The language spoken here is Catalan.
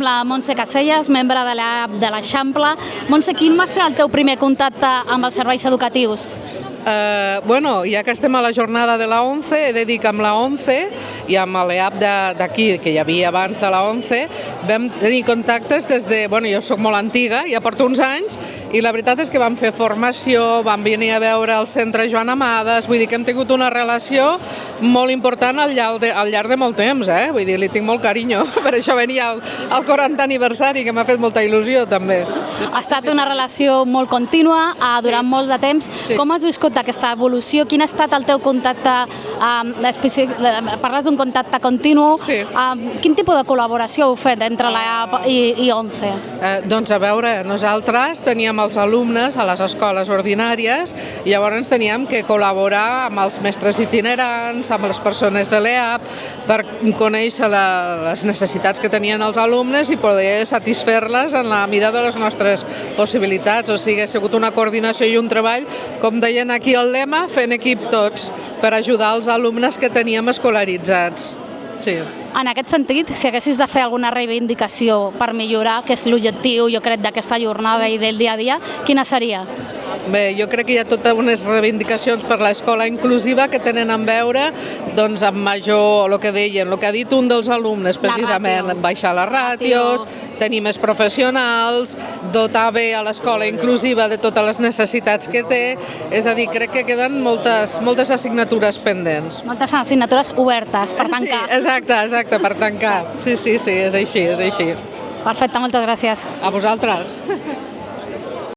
La Montse Caselles, membre de l'AP de l'Eixample. Montse, quin va ser el teu primer contacte amb els serveis educatius? Ja que estem a la jornada de la 11, he de dir que amb la 11 i amb l'EAP d'aquí, que hi havia abans de la 11, vam tenir contactes des de... Jo soc molt antiga, ja porto uns anys, i la veritat és que vam fer formació, vam venir a veure el centre Joan Amades, vull dir que hem tingut una relació molt important al llarg de molt temps, vull dir, li tinc molt carinyo, per això venia al 40 aniversari, que m'ha fet molta il·lusió també. Ha estat una relació molt contínua, durant molt de temps. Com has viscut aquesta evolució? Quin ha estat el teu contacte específic? Parles d'un contacte continu. Quin tipus de col·laboració heu fet entre l'EAP i 11? Doncs a veure, nosaltres teníem els alumnes a les escoles ordinàries i llavors teníem que col·laborar amb els mestres itinerants, amb les persones de l'EAP, per conèixer les necessitats que tenien els alumnes i poder satisfer-les en la mida de les nostres possibilitats. O sigui, ha sigut una coordinació i un treball, com deien aquí el lema, fent equip tots, per ajudar els alumnes que teníem escolaritzats. Sí. En aquest sentit, si haguessis de fer alguna reivindicació per millorar, que és l'objectiu, jo crec, d'aquesta jornada i del dia a dia, quina seria? Bé, jo crec que hi ha totes unes reivindicacions per l'escola inclusiva que tenen a veure amb major, el que deien, el que ha dit un dels alumnes, precisament, baixar les ràtios, tenir més professionals, dotar bé a l'escola inclusiva de totes les necessitats que té, és a dir, crec que queden moltes assignatures pendents. Moltes assignatures obertes per tancar. Sí, exacte, per tancar. Sí, és així. Perfecte, moltes gràcies. A vosaltres.